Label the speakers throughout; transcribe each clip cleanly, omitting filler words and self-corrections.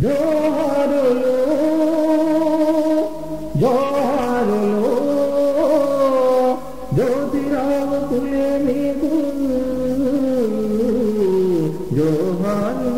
Speaker 1: జోహారులు జోహారులు జ్యోతిరావు పులే మీకు జోహారులు.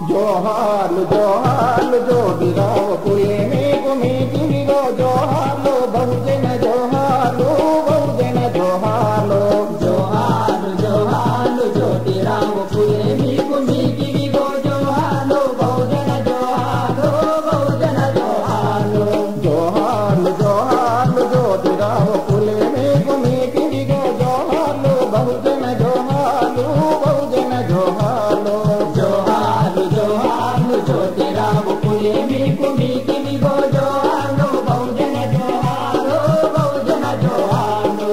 Speaker 1: జోహార్లు జోహార్లు జ్యోతిరావు పులే మీకు మీటివిలో జోహార్లు బహుజన జోహార్లు బహుజన జోహార్లు.
Speaker 2: జోహార్లు జోహార్లు జ్యోతిరావు పులే మీకు మీటివిలో జోహార్లు బహుజన జోహార్లు బహుజన జోహార్లు.
Speaker 1: జోహార్లు జోహార్లు జ్యోతిరావు పులే మీకు మీటివిలో జోహార్లు బహుజన జోహార్లు బహుజన జోహార్లు.
Speaker 2: జోహార్లు జోహార్లు జ్యోతిరావు పులే మీకు మీటివిలో జోహార్లు బహుజన జోహార్లు బహుజన జోహార్లు.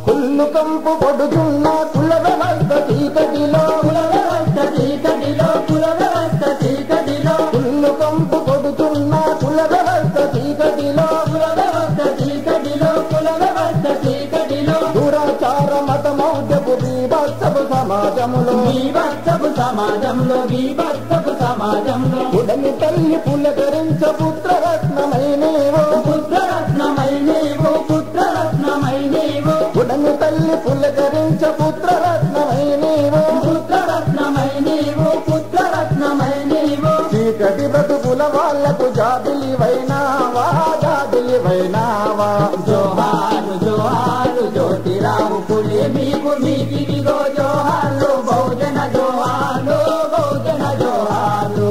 Speaker 1: కుళ్ళు కంపు పడుతున్న కుల వ్యవస్థ చీకటిలో
Speaker 2: కుల వ్యవస్థ చీకటిలో కుల వ్యవస్థ చీకటిలో
Speaker 1: కుళ్ళు కంపు పడుతున్న కుల వ్యవస్థ చీకటిలో
Speaker 2: కుల వ్యవస్థ చీకటిలో కుల వ్యవస్థ చీకటిలో
Speaker 1: దురాచార మతమౌఢ్యపు బీభత్సపు సమాజములో
Speaker 2: బీభత్సపు సమాజంలో బీభత్సపు సమాజంలో
Speaker 1: ఉడమి తల్లి పులకరించ పుత్రరత్నమై నీవు
Speaker 2: పుత్రరత్నమై నీవు పుత్రరత్నమై నీవు
Speaker 1: ఉడమి తల్లి పులకరించ పుత్రరత్నమై నీవు
Speaker 2: పుత్రరత్నమై నీవు పుత్రరత్నమై నీవు.
Speaker 1: చీకటి బ్రతుకుల వాళ్లకు జాబిలివైనావా జాబిలివైనావా.
Speaker 2: జోహార్లు జోహార్లు జ్యోతిరావు పులే మీకు మీటివిలో జోహార్లు బహుజన జోహార్లు బహుజన జోహార్లు.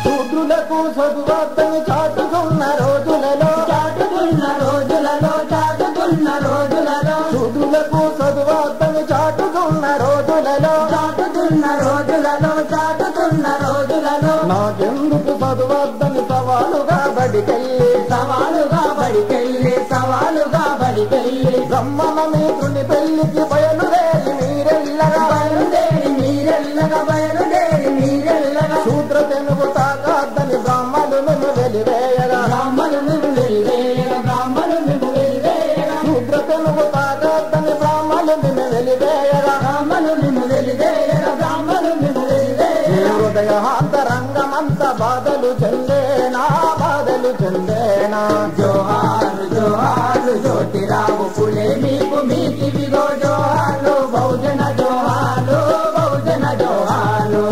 Speaker 1: శూద్రులకు చదువార్తని చాటుతున్న రోజులలో
Speaker 2: చాటుతున్న రోజులలో చాటుతున్న రోజులలో
Speaker 1: శూద్రులకు చదువార్తని చాటుతున్న రోజులలో
Speaker 2: చాటుతున్న రోజులలో చాటుతున్న రోజులలో
Speaker 1: నాకెందుకు చదువద్దని సవాలుగా బడికెళ్ళి
Speaker 2: సవాలుగా బడికెళ్ళి సవాలుగా బడికెళ్ళి
Speaker 1: బ్రహ్మమీతుని పెళ్లికి బయలుదేరి మీరెల్లగా
Speaker 2: బయలుదేరి మీరెల్లగా బయలుదేరి మీరెల్లగా
Speaker 1: శూద్ర తెనుగు తాకాద్దని బ్రాహ్మణులను వెలివేయగా
Speaker 2: బ్రాహ్మణులు వెలివేయగా బ్రాహ్మణులు వెలివేయగా
Speaker 1: శూద్ర తెనుగు తాకాద్దని బ్రాహ్మణులను వెలివేయగా
Speaker 2: బ్రాహ్మణులు వెలివేయగా బ్రాహ్మణులు వెలివేయగా
Speaker 1: హృదయ అంతరంగమంత బాధలు చెందేనా బాధలు చెందేనా.
Speaker 2: జోహార్లు జోహార్లు జ్యోతిరావు పులే మీకు మీటివిలో జోహార్లు బహుజన జోహార్లు బహుజన జోహార్లు.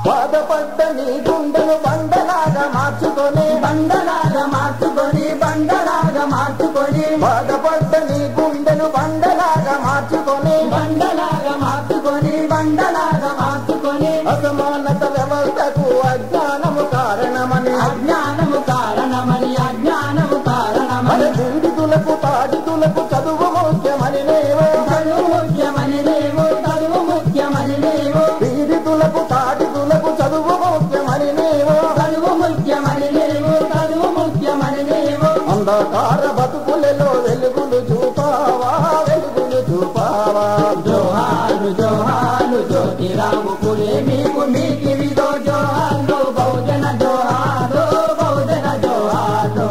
Speaker 1: బాధపడ్డ నీ గుండెను బండలాగా మార్చుకొని
Speaker 2: బండలాగా మార్చుకొని బండలాగా మార్చుకొని
Speaker 1: బాధపడ్డ నీ గుండెను బండలాగా మార్చుకొని
Speaker 2: బండలాగా మార్చుకొని బండలాగా మార్చుకొని
Speaker 1: అసమానత వ్యవస్థకు అజ్ఞానము కారణమని
Speaker 2: అజ్ఞానము కారణమని అజ్ఞానము కారణమని
Speaker 1: మన పీడితులకు తాడితులకు చదువు ముఖ్యమని నీవు
Speaker 2: చదువు ముఖ్యమని నీవు చదువు ముఖ్యమని నీవు
Speaker 1: పీడితులకు తాడితులకు చదువు ముఖ్యమని నీవు
Speaker 2: చదువు ముఖ్యమని నీవు చదువు ముఖ్యమని నీవు.
Speaker 1: అంధకార బతుకులలో వెలుగులు చూపావా వెలుగులు చూపావా.
Speaker 2: జోహార్లు జోహార్లు జ్యోతిరావు పులే మీకు మీటివిలో జోహార్లు బహుజన జోహార్లు బహుజన జోహార్లు.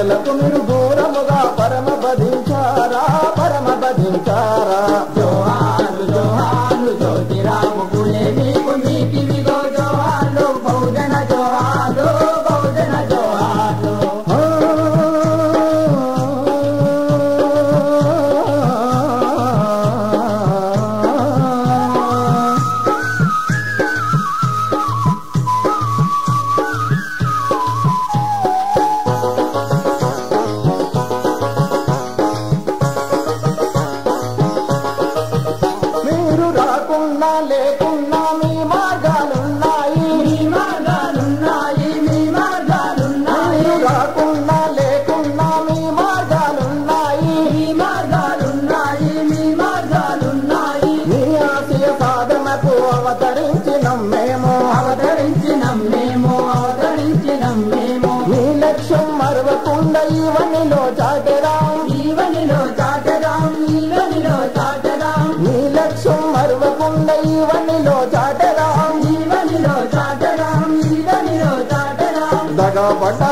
Speaker 1: ప్రజలకు మీరు దూరముగా పరమపదించారా పరమపదించారా
Speaker 2: జోహార్లు జోహార్లు జ్యోతిరావు పూలే మీకు మీకివిగో జోహార్లు బహుజన జోహార్లు బహుజన జోహార్లు
Speaker 1: మీరు రాకున్నా లేకున్నా మీ మార్గాలున్నాయి
Speaker 2: మీ మార్గాలున్నాయి మీ మార్గాలున్నాయి
Speaker 1: మీరు రాకున్నా లేకున్నా మీ మార్గాలున్నాయి
Speaker 2: మీ మార్గాలున్నాయి మీ మార్గాలున్నాయి
Speaker 1: మీ ఆశయ సాధనకు అవతరించినం మేము
Speaker 2: అవతరించినం మేము అవతరించినం మేము
Speaker 1: మీ లక్ష్యం మరవకుండా ఇవన్నీలో చాటరాం
Speaker 2: ఈవనిలో చాటదాం ఈవనిలో చాటదాం
Speaker 1: మీ లక్ష్యం మరవకుండా ఇవన్నీలో చాటరాం
Speaker 2: ఈవనిలో చాటదాం ఈవనిలో చాటదాం
Speaker 1: దగపడ్డ